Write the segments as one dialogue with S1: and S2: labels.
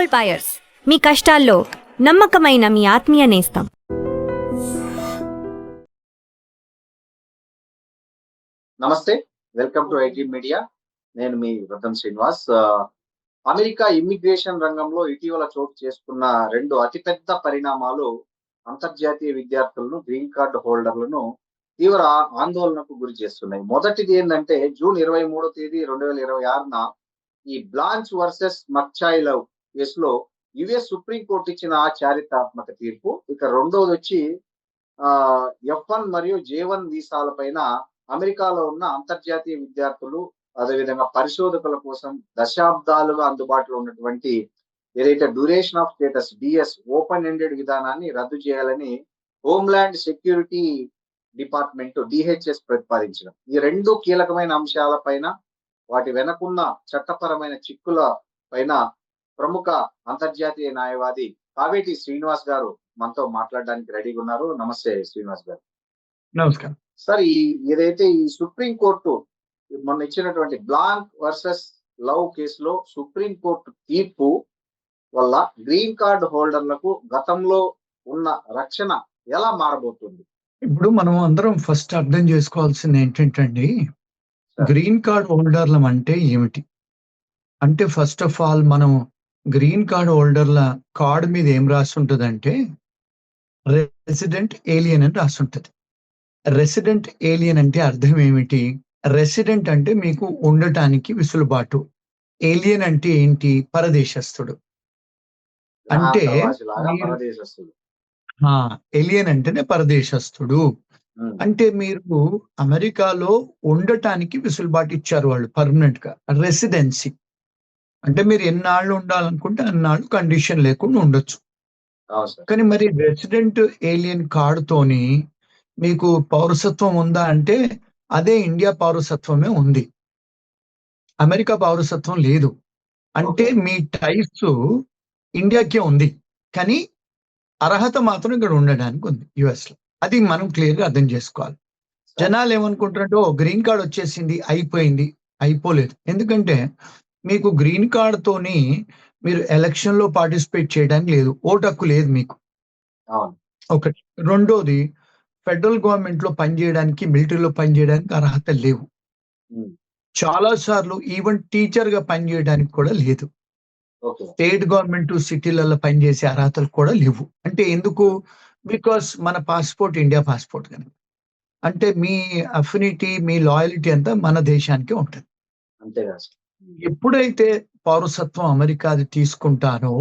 S1: Gold buyers, మీ కష్టాల్లో నమ్మకమైన మీ ఆత్మీయ నేస్తం.
S2: నమస్తే, వెల్కమ్ టు ఐటీ మీడియా. నేను మీ రతన్ శ్రీనివాస్. అమెరికా ఇమ్మిగ్రేషన్ రంగంలో ఇటీవల చోటు చేసుకున్న రెండు అతిపెద్ద పరిణామాలు అంతర్జాతీయ విద్యార్థులను, గ్రీన్ కార్డు హోల్డర్లను తీవ్ర ఆందోళనకు గురి చేస్తున్నాయి. మొదటిది ఏంటంటే జూన్ 23వ తేదీ 2026న ఈ బ్లాంచ్ వర్సెస్ మక్చాయిలవ్ కేసులో యుఎస్ సుప్రీంకోర్టు ఇచ్చిన చారిత్రాత్మక తీర్పు. ఇక రెండోది వచ్చి F1 మరియు J1 వీసాల పైన అమెరికాలో ఉన్న అంతర్జాతీయ విద్యార్థులు, అదేవిధంగా పరిశోధకుల కోసం దశాబ్దాలుగా అందుబాటులో ఉన్నటువంటి ఏదైతే duration of status DS open ended విధానాన్ని రద్దు చేయాలని హోమ్ల్యాండ్ సెక్యూరిటీ డిపార్ట్మెంట్ డిహెచ్ఎస్ ప్రతిపాదించడం. ఈ రెండు కీలకమైన అంశాల పైన, వాటి వెనకున్న చట్టపరమైన చిక్కుల పైన ప్రముఖ అంతర్జాతీయ న్యాయవాది కావేటి శ్రీనివాస్ గారు మనతో మాట్లాడడానికి రెడీగా ఉన్నారు. నమస్తే శ్రీనివాస్ గారు.
S3: నమస్కారం
S2: సార్, ఏదైతే ఈ సుప్రీంకోర్టు మొన్న ఇచ్చినటువంటి బ్లాంక్ వర్సెస్ లవ్ కేసులో సుప్రీంకోర్టు తీర్పు వల్ల గ్రీన్ కార్డు హోల్డర్లకు గతంలో ఉన్న రక్షణ ఎలా మారబోతుంది?
S3: ఇప్పుడు మనం అందరం ఫస్ట్ అర్థం చేసుకోవాల్సింది ఏంటంటే, గ్రీన్ కార్డ్ హోల్డర్లం అంటే ఏమిటి అంటే, ఫస్ట్ ఆఫ్ ఆల్ మనం గ్రీన్ కార్డ్ హోల్డర్ల కార్డు మీద ఏం రాసి ఉంటుంది అంటే రెసిడెంట్ ఏలియన్ అని రాసి ఉంటుంది. రెసిడెంట్ ఏలియన్ అంటే అర్థం ఏమిటి? రెసిడెంట్ అంటే మీకు ఉండటానికి విసులుబాటు, ఏలియన్ అంటే ఏంటి? పరదేశస్థుడు. అంటే ఏలియన్ అంటేనే పరదేశస్థుడు. అంటే మీరు అమెరికాలో ఉండటానికి విసులుబాటు ఇచ్చారు వాళ్ళు పర్మనెంట్ గా. రెసిడెన్సీ అంటే మీరు ఎన్నాళ్ళు ఉండాలనుకుంటే అన్నాళ్ళు కండిషన్ లేకుండా ఉండొచ్చు. కానీ మరి రెసిడెంట్ ఏలియన్ కార్డుతోని మీకు పౌరసత్వం ఉందా అంటే అదే ఇండియా పౌరసత్వమే ఉంది, అమెరికా పౌరసత్వం లేదు. అంటే మీ టైప్స్ ఇండియాకే ఉంది, కానీ అర్హత మాత్రం ఇక్కడ ఉండడానికి ఉంది యుఎస్ లో. అది మనం క్లియర్ గా అర్థం చేసుకోవాలి. జనాలు ఏమనుకుంటారంటే గ్రీన్ కార్డ్ వచ్చేసింది అయిపోయింది. అయిపోలేదు. ఎందుకంటే మీకు గ్రీన్ కార్డ్ తోని మీరు ఎలక్షన్ లో పార్టిసిపేట్ చేయడానికి లేదు, ఓటు హక్కు లేదు మీకు. ఒకటి. రెండోది, ఫెడరల్ గవర్నమెంట్ లో పనిచేయడానికి, మిలిటరీలో పనిచేయడానికి అర్హత లేవు. చాలా సార్లు ఈవెన్ టీచర్ గా పనిచేయడానికి కూడా లేదు. స్టేట్ గవర్నమెంట్ సిటీలలో పనిచేసే అర్హతలు కూడా లేవు. అంటే ఎందుకు? బికాస్ మన పాస్పోర్ట్ ఇండియా పాస్పోర్ట్ కనుక. అంటే మీ అఫినిటీ, మీ లాయల్టీ అంతా మన దేశానికే ఉంటుంది. ఎప్పుడైతే పౌరసత్వం అమెరికాది తీసుకుంటారో,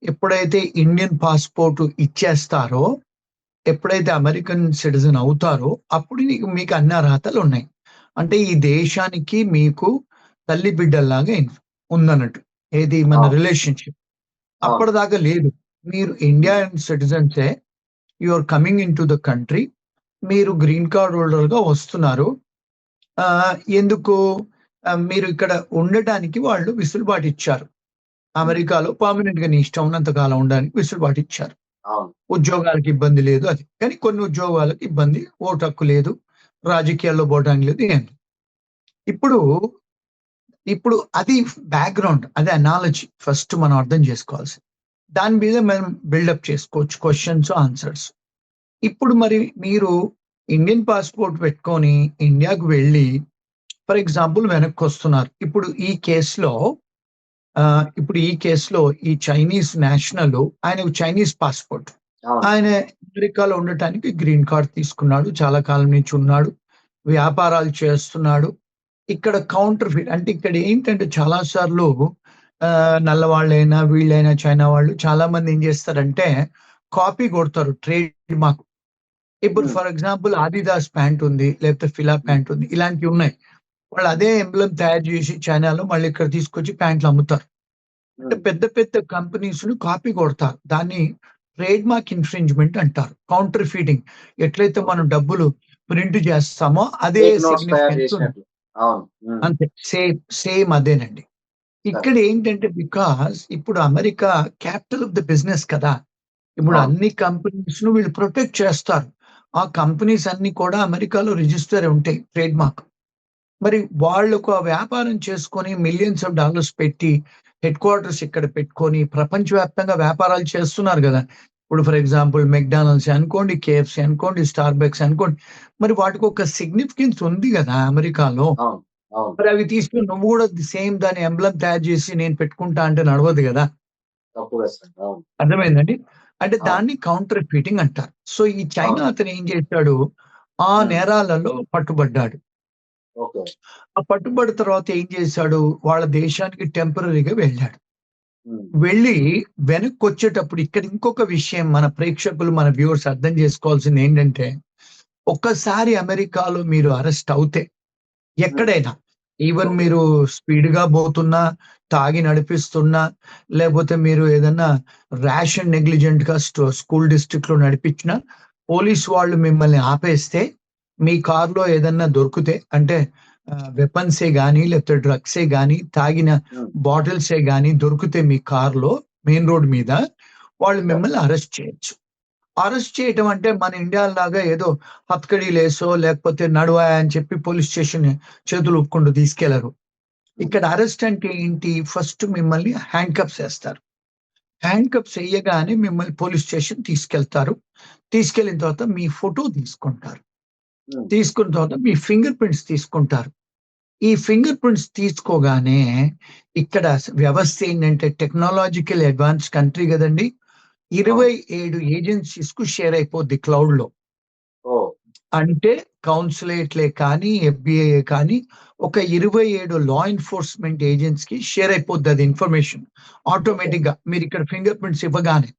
S3: ఎప్పుడైతే ఇండియన్ పాస్పోర్ట్ ఇచ్చేస్తారో, ఎప్పుడైతే అమెరికన్ సిటిజన్ అవుతారో అప్పుడు మీకు అన్ని అర్హతలు ఉన్నాయి. అంటే ఈ దేశానికి మీకు తల్లి బిడ్డల్లాగా ఉందన్నట్టు. ఏది మన రిలేషన్షిప్. అప్పటిదాకా లేదు. మీరు ఇండియన్ సిటిజన్సే, you are coming into the country, మీరు గ్రీన్ కార్డ్ హోల్డర్ గా వస్తున్నారు. ఎందుకు? మీరు ఇక్కడ ఉండటానికి వాళ్ళు విసులుబాటు ఇచ్చారు. అమెరికాలో పర్మనెంట్ గా నీ ఇష్టం ఉన్నంత కాలం ఉండడానికి విసులుబాటు ఇచ్చారు. ఉద్యోగాలకు ఇబ్బంది లేదు అది, కానీ కొన్ని ఉద్యోగాలకు ఇబ్బంది, ఓటు హక్కు లేదు, రాజకీయాల్లో పోవడానికి లేదు, ఏం. ఇప్పుడు అది బ్యాక్గ్రౌండ్, అది అనాలజీ ఫస్ట్ మనం అర్థం చేసుకోవాల్సింది. దాని మీద మనం బిల్డప్ చేసుకోవచ్చు క్వశ్చన్స్, ఆన్సర్స్. ఇప్పుడు మరి మీరు ఇండియన్ పాస్పోర్ట్ పెట్టుకొని ఇండియాకు వెళ్ళి ఫర్ ఎగ్జాంపుల్ వెనక్కి వస్తున్నారు. ఇప్పుడు ఈ కేసులో ఈ చైనీస్ నేషనల్, ఆయనకు చైనీస్ పాస్పోర్ట్, ఆయన అమెరికాలో ఉండటానికి గ్రీన్ కార్డ్ తీసుకున్నాడు, చాలా కాలం నుంచి ఉన్నాడు, వ్యాపారాలు చేస్తున్నాడు. ఇక్కడ కౌంటర్ ఫిట్ అంటే ఇక్కడ ఏంటంటే చాలా సార్లు నల్లవాళ్ళైనా వీళ్ళైనా చైనా వాళ్ళు చాలా మంది ఏం చేస్తారంటే కాపీ కొడతారు ట్రేడ్ మార్క్. ఇప్పుడు ఫర్ ఎగ్జాంపుల్ ఆదిదాస్ ప్యాంట్ ఉంది, లేకపోతే ఫిలా ప్యాంట్ ఉంది, ఇలాంటివి ఉన్నాయి. వాళ్ళు అదే ఎంబ్లమ్ తయారు చేసి చైనాలో మళ్ళీ ఇక్కడ తీసుకొచ్చి ప్యాంట్లు అమ్ముతారు. అంటే పెద్ద పెద్ద కంపెనీస్ ను కాపీ కొడతారు. దాన్ని ట్రేడ్ మార్క్ ఇన్ఫ్రింజ్మెంట్ అంటారు. కౌంటర్ ఫీటింగ్. ఎట్లయితే మనం డబ్బులు ప్రింట్ చేస్తామో అదే సిగ్నిఫికెన్స్ అంతే, సేమ్ అదేనండి. ఇక్కడ ఏంటంటే బికాస్ ఇప్పుడు America capital of the business కదా. ఇప్పుడు అన్ని కంపెనీస్ ను వీళ్ళు ప్రొటెక్ట్ చేస్తారు. ఆ కంపెనీస్ అన్ని కూడా అమెరికాలో రిజిస్టర్ ఉంటాయి ట్రేడ్ మార్క్. మరి వాళ్ళకు ఆ వ్యాపారం చేసుకొని మిలియన్స్ ఆఫ్ డాలర్స్ పెట్టి హెడ్ క్వార్టర్స్ ఇక్కడ పెట్టుకొని ప్రపంచవ్యాప్తంగా వ్యాపారాలు చేస్తున్నారు కదా. ఇప్పుడు ఫర్ ఎగ్జాంపుల్ మెక్డానల్డ్స్ అనుకోండి, కేఎఫ్సి అనుకోండి, స్టార్ బక్స్ అనుకోండి. మరి వాటికి ఒక సిగ్నిఫికెన్స్ ఉంది కదా అమెరికాలో.
S2: అవును అవును
S3: మరి అవి తీసుకుని నువ్వు కూడా సేమ్ దాని ఎంబ్లం తయారు చేసి నేను పెట్టుకుంటా అంటే నడవదు కదా.
S2: తప్పు వేస్తాను. అవును
S3: అర్థమైందండి. అంటే
S2: అవును
S3: దాన్ని కౌంటర్ ఫిటింగ్ అంటారు. సో ఈ చైనా
S2: అవును
S3: అతను ఏం చేశాడు, ఆ
S2: ఉమ్,
S3: నేరాలలో పట్టుబడ్డాడు.
S2: ఓకే
S3: ఆ పట్టుబడి తర్వాత ఏం చేశాడు, వాళ్ళ దేశానికి టెంపరరీగా వెళ్ళాడు.
S2: ఉమ్,
S3: వెళ్ళి వెనక్కి వచ్చేటప్పుడు ఇక్కడ ఇంకొక విషయం మన ప్రేక్షకులు, మన వ్యూవర్స్ అర్థం చేసుకోవాల్సింది ఏంటంటే, ఒక్కసారి అమెరికాలో మీరు అరెస్ట్ అవుతే
S2: ఉమ్,
S3: ఎక్కడైనా ఈవెన్
S2: ఓకే
S3: మీరు స్పీడ్ గా పోతున్నా, తాగి నడిపిస్తున్నా, లేకపోతే మీరు ఏదన్నా ర్యాష్ అండ్ నెగ్లిజెంట్ గా స్కూల్ డిస్ట్రిక్ట్ లో నడిపించినా, పోలీస్ వాళ్ళు మిమ్మల్ని ఆపేస్తే మీ కార్లో ఏదన్నా దొరికితే అంటే వెపన్సే గానీ లేకపోతే డ్రగ్సే గానీ తాగిన
S2: ఉమ్,
S3: బాటిల్సే గానీ దొరికితే మీ కార్లో మెయిన్ రోడ్ మీద వాళ్ళు
S2: సార్
S3: మిమ్మల్ని అరెస్ట్ చేయొచ్చు. అరెస్ట్ చేయటం అంటే మన ఇండియా లాగా ఏదో హత్కడీలేసో లేకపోతే నడువా అని చెప్పి పోలీస్ స్టేషన్ చేతులు ఊపుకుంటూ తీసుకెళ్లరు.
S2: ఉమ్,
S3: ఇక్కడ అరెస్ట్ అంటే ఏంటి, ఫస్ట్ మిమ్మల్ని హ్యాండ్ కప్స్ వేస్తారు. హ్యాండ్ కప్స్ వేయగానే మిమ్మల్ని పోలీస్ స్టేషన్ తీసుకెళ్తారు. తీసుకెళ్లిన తర్వాత మీ ఫోటో తీసుకుంటారు.
S2: ఉమ్,
S3: తీసుకున్న తర్వాత మీ ఫింగర్ ప్రింట్స్ తీసుకుంటారు. ఈ ఫింగర్ ప్రింట్స్ తీసుకోగానే ఇక్కడ వ్యవస్థ ఏంటంటే టెక్నాలజికల్ అడ్వాన్స్ కంట్రీ కదండి.
S2: అవును
S3: 27 ఏజెన్సీస్ కు షేర్ అయిపోద్ది క్లౌడ్ లో.
S2: ఓ
S3: అంటే కౌన్సిలేట్లే కానీ ఎఫ్బిఐ కానీ ఒక 27 లా ఎన్ఫోర్స్మెంట్ ఏజెన్సీ కి షేర్ అయిపోద్ది అది ఇన్ఫర్మేషన్
S2: ఓకే
S3: ఆటోమేటిక్ గా మీరు ఇక్కడ ఫింగర్ ప్రింట్స్ ఇవ్వగానే.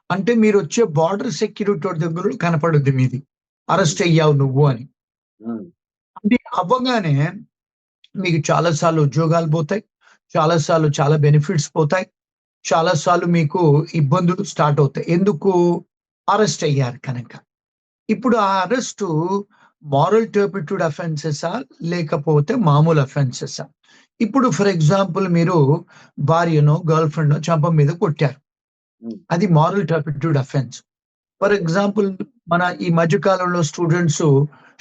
S3: అంటే మీరు వచ్చే బార్డర్ సెక్యూరిటీ దగ్గర కనపడుద్ది మీది,
S2: ఉమ్,
S3: అరెస్ట్ అయ్యావు నువ్వు అని.
S2: ఉమ్,
S3: అది అవ్వగానే మీకు చాలా సార్లు ఉద్యోగాలు పోతాయి, చాలా సార్లు చాలా బెనిఫిట్స్ పోతాయి, చాలా సార్లు మీకు ఇబ్బందులు స్టార్ట్ అవుతాయి. ఎందుకు, అరెస్ట్ అయ్యారు కనుక. ఇప్పుడు ఆ అరెస్టు మారల్ టర్పిట్యూడ్ అఫెన్సెసా లేకపోతే మామూలు అఫెన్సెసా? ఇప్పుడు ఫర్ ఎగ్జాంపుల్ మీరు భార్యనో గర్ల్ ఫ్రెండ్ చంప మీద కొట్టారు,
S2: ఉమ్,
S3: అది moral turpitude offence. For
S2: okay
S3: example మన ఈ మధ్య కాలంలో స్టూడెంట్స్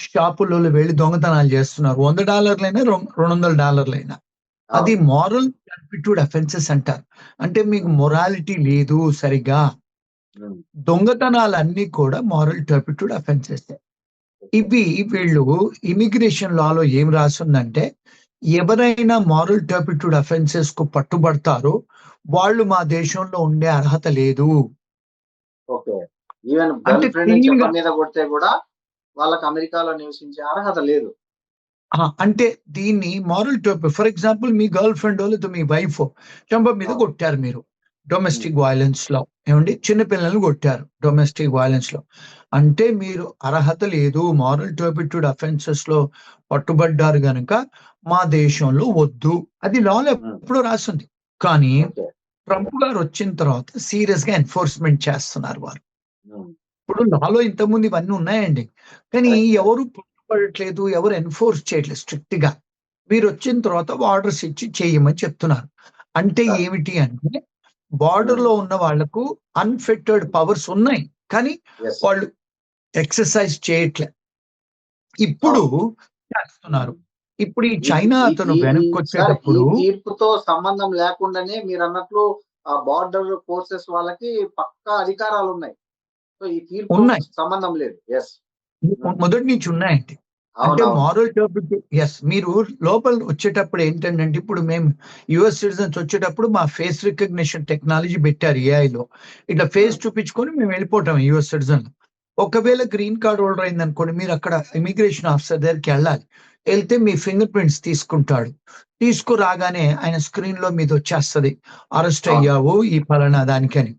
S3: షాపులలో వెళ్ళి దొంగతనాలు చేస్తున్నారు. $100 $200. అది
S2: అవును
S3: మారల్ టర్పిట్యూడ్ అఫెన్సెస్ అంటారు. అంటే మీకు
S2: ఉమ్,
S3: మొరాలిటీ లేదు సరిగా.
S2: ఉమ్,
S3: దొంగతనాలన్నీ కూడా మారల్ టర్పిట్యూడ్ అఫెన్సెస్.
S2: ఓకే
S3: ఇవి వీళ్ళు ఇమిగ్రేషన్ లాలో ఏం రాసిందంటే, ఎవరైనా మారల్ టర్పిట్యూడ్ అఫెన్సెస్ కు పట్టుబడతారో వాళ్ళు మా దేశంలో ఉండే అర్హత లేదు.
S2: ఓకే ఈవెన్
S3: అంటే
S2: గర్ల్ ఫ్రెండ్
S3: క్లీన్
S2: చెప్ప
S3: గా
S2: మీద కొడితే కూడా వాళ్ళకి అమెరికాలో నివసించే అర్హత లేదు.
S3: అంటే దీన్ని మారల్ టర్ప్ ఫర్ ఎగ్జాంపుల్ మీ గర్ల్ ఫ్రెండ్ లేదా మీ వైఫ్ చెంప మీద
S2: అవును
S3: కొట్టారు మీరు
S2: ఉమ్,
S3: డొమెస్టిక్ వైలెన్స్ లో, ఏమండి చిన్నపిల్లల్ని కొట్టారు డొమెస్టిక్ వైలెన్స్ లో, అంటే మీరు అర్హత లేదు, మారల్ టర్పిట్యూడ్ అఫెన్సెస్ లో పట్టుబడ్డారు గనుక మా దేశంలో వద్దు. అది లాలో
S2: ఉమ్,
S3: ఎప్పుడో రాసింది. కానీ
S2: ఓకే
S3: ట్రంప్ గారు వచ్చిన తర్వాత సీరియస్ గా ఎన్ఫోర్స్మెంట్ చేస్తున్నారు వారు.
S2: ఉమ్,
S3: ఇప్పుడు లాలో ఇంతకుముందు ఇవన్నీ ఉన్నాయండి, కానీ
S2: కరెక్ట్ కరెక్ట్
S3: ఎవరు పట్టుబడట్లేదు, ఎవరు ఎన్ఫోర్స్ చేయట్లేదు స్ట్రిక్ట్ గా. మీరు వచ్చిన తర్వాత ఆర్డర్స్ ఇచ్చి చేయమని చెప్తున్నారు. అంటే
S2: సార్
S3: ఏమిటి అంటే బార్డర్ లో ఉన్న వాళ్లకు అన్ఫిటెడ్ పవర్స్ ఉన్నాయి, కానీ
S2: ఎస్
S3: వాళ్ళు ఎక్సర్సైజ్ చేయట్లే. ఇప్పుడు
S2: అవును
S3: చేస్తున్నారు.
S2: ఉమ్.
S3: ఇప్పుడు ఈ
S2: ఈ
S3: చైనా
S2: ఈ
S3: అతను
S2: ఈ ఈ
S3: వెనక్కి
S2: సార్ ఈ
S3: వచ్చేటప్పుడు
S2: తీర్పుతో సంబంధం లేకుండానే మీరు అన్నట్లు ఆ బార్డర్ ఫోర్సెస్ వాళ్ళకి పక్కా అధికారాలు ఉన్నాయి. సో ఈ తీర్పుతో
S3: ఉన్నాయి,
S2: సంబంధం లేదు. ఎస్
S3: మొదటి నుంచి ఉన్నాయండి. అంటే
S2: అవునవును
S3: మారల్ టర్పిటీ, ఎస్. మీరు లోపల వచ్చేటప్పుడు ఏంటంటే ఇప్పుడు మేము యుఎస్ సిటిజన్స్ వచ్చేటప్పుడు మా ఫేస్ రికగ్నిషన్ టెక్నాలజీ పెట్టారు ఏఐలో. ఇట్లా ఫేస్ చూపించుకొని మేము వెళ్ళిపోతాం యుఎస్ సిటిజన్. ఒకవేళ గ్రీన్ కార్డ్ హోల్డర్ అయింది అనుకోండి, మీరు అక్కడ ఇమిగ్రేషన్ ఆఫీసర్ దగ్గరికి వెళ్ళాలి. వెళ్తే మీ ఫింగర్ ప్రింట్స్ తీసుకుంటాడు. తీసుకురాగానే ఆయన స్క్రీన్ లో మీద వచ్చేస్తుంది, అరెస్ట్
S2: అవును
S3: అయ్యావు ఈ పలానా దానికని.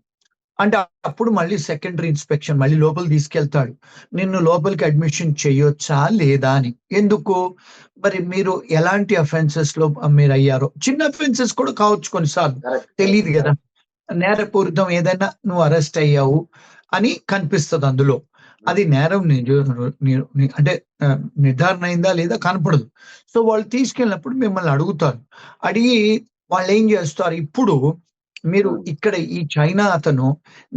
S3: అంటే అప్పుడు మళ్ళీ సెకండరీ ఇన్స్పెక్షన్ మళ్ళీ లోపల తీసుకెళ్తాడు. నిన్ను లోపలికి అడ్మిషన్ చేయొచ్చా లేదా అని. ఎందుకు, మరి మీరు ఎలాంటి అఫెన్సెస్ లో మీరు అయ్యారో, చిన్న అఫెన్సెస్ కూడా కావచ్చు కొన్నిసార్లు,
S2: కరెక్ట్ కరెక్ట్
S3: తెలియదు కదా.
S2: కరెక్ట్
S3: నేరపూరితం ఏదైనా నువ్వు అరెస్ట్ అయ్యావు అని కనిపిస్తుంది అందులో. అది నేరం అంటే నిర్ధారణ అయిందా లేదా కనపడదు. సో వాళ్ళు తీసుకెళ్ళినప్పుడు మిమ్మల్ని అడుగుతారు. అడిగి వాళ్ళు ఏం చేస్తారు, ఇప్పుడు మీరు ఇక్కడ ఈ చైనా అతను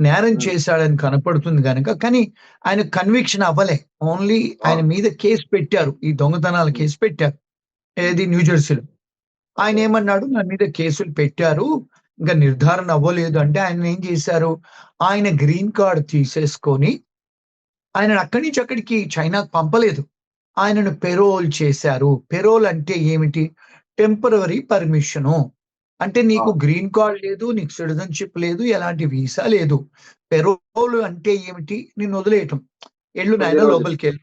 S3: నేరం చేశాడని కనపడుతుంది కనుక, కానీ ఆయన కన్విక్షన్ అవ్వలే. ఓన్లీ ఆయన
S2: అవును
S3: మీద కేసు పెట్టారు, ఈ దొంగతనాల కేసు పెట్టారు, ఏది న్యూజెర్సీలో. ఆయన
S2: ఓకే
S3: ఏమన్నాడు, నా మీద కేసులు పెట్టారు, ఇంకా నిర్ధారణ అవ్వలేదు అంటే ఆయన ఏం చేశారు, ఆయన గ్రీన్ కార్డ్ తీసేసుకొని ఆయనను అక్కడి నుంచి అక్కడికి చైనాకు పంపలేదు. ఆయనను పెరోల్ చేశారు. పెరోల్ అంటే ఏమిటి? Temporary permission. అంటే నీకు
S2: అవును.
S3: గ్రీన్ కార్డ్ లేదు, నీకు సిటిజన్‌షిప్ లేదు, ఎలాంటి వీసా లేదు. పెరోల్ అంటే ఏమిటి? నిన్ను వదిలేయటం. ఎళ్ళు
S2: కొద్ది
S3: నాయనా
S2: రోజులు.
S3: లోపలికెళ్ళు.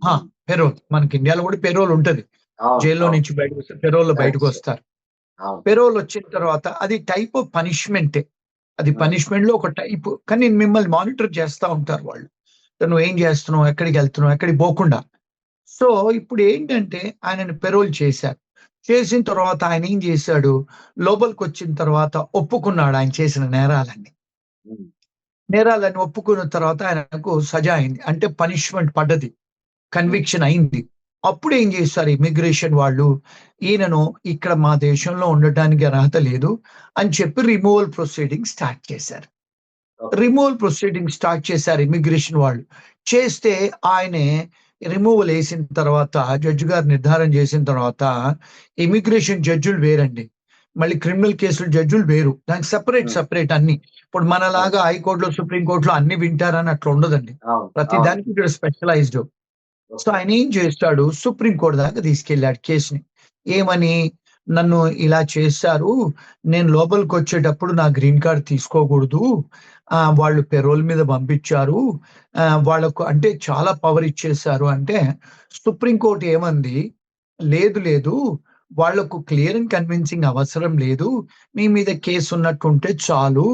S3: ఆ!
S2: హ్మ్.
S3: పెరోల్. మనకి ఇండియాలో కూడా పెరోల్ ఉంటది.
S2: అవును.
S3: జైల్‌లో
S2: అవును.
S3: నుంచి బయటకొస్తే పెరోల్‌లో
S2: రైట్ సార్.
S3: బయటకొస్తారు.
S2: అవును.
S3: పెరోల్ వచ్చిన తర్వాత అది టైప్ ఆఫ్ పనిష్మెంటే. అది
S2: హ్మ్.
S3: పనిష్మెంట్‌లో ఒక టైపు. కానీ మిమ్మల్ని మానిటర్ చేస్తా ఉంటారు వాళ్ళు. నువ్వేం చేస్తున్నావు? ఎక్కడికెళ్తున్నావు? ఎక్కడికి పోకుండా. సో, ఇప్పుడేంటంటే ఆయనని పెరోల్ చేశారు. చేసిన తర్వాత ఆయనేం చేశాడు, లోపలికొచ్చిన తర్వాత ఒప్పుకున్నాడు ఆయన చేసిన నేరాలన్నీ.
S2: హ్మ్.
S3: నేరాలన్నీ ఒప్పుకున్న తర్వాత ఆయనకు సజా అయింది. అంటే పనిష్మెంట్ పడ్డది.
S2: హ్మ్.
S3: కన్విక్షన్ అయింది. అప్పుడేం చేశారు ఇమ్మిగ్రేషన్ వాళ్ళు, ఈయనను ఇక్కడ మా దేశంలో ఉండటానికి అర్హత లేదు అని చెప్పి రిమూవల్ ప్రొసీడింగ్స్ స్టార్ట్ చేశారు.
S2: ఓకే.
S3: రిమూవల్ ప్రొసీడింగ్స్ స్టార్ట్ చేశారు ఇమ్మిగ్రేషన్ వాళ్ళు. చేస్తే ఆయనే రిమూవల్ ఏసిన తర్వాత జడ్జ్ గారు నిర్ధారణ చేసిన తర్వాత ఇమ్మిగ్రేషన్ జడ్జిలు వేరండి. మళ్ళీ క్రిమినల్ కేసులు జడ్జిలు వేరు. దానికి
S2: హ్మ్.
S3: సెపరేట్ అన్ని. ఇప్పుడు
S2: రైట్.
S3: మనలాగా హైకోర్ట్‌లో, సుప్రీం కోర్ట్‌లో అన్ని వింటారని అట్లా ఉండదండి.
S2: అవును.
S3: ప్రతి
S2: అవును.
S3: దానికి ఇక్కడ స్పెషలైజ్డ్. So,
S2: okay.
S3: ఆయనేం చేస్తాడు, సుప్రీం కోర్ట్ దాకా తీసుకెళ్ళాడు కేస్‌ని. ఏమని? నన్ను ఇలా చేశారు. నేను లోపలికొచ్చేటప్పుడు నా గ్రీన్ కార్డ్ తీసుకోకూడదు. వాళ్ళు పెరోల్ మీద పంపించారు. వాళ్ళకు అంటే చాలా పవర్ ఇచ్చేశారు అంటే, సుప్రీం కోర్ట్ ఏమంది? లేదు, లేదు. వాళ్ళకు క్లియర్ అండ్ కన్విన్సింగ్ అవసరం లేదు. మీ మీద కేస్ ఉన్నట్టుంటే చాలు.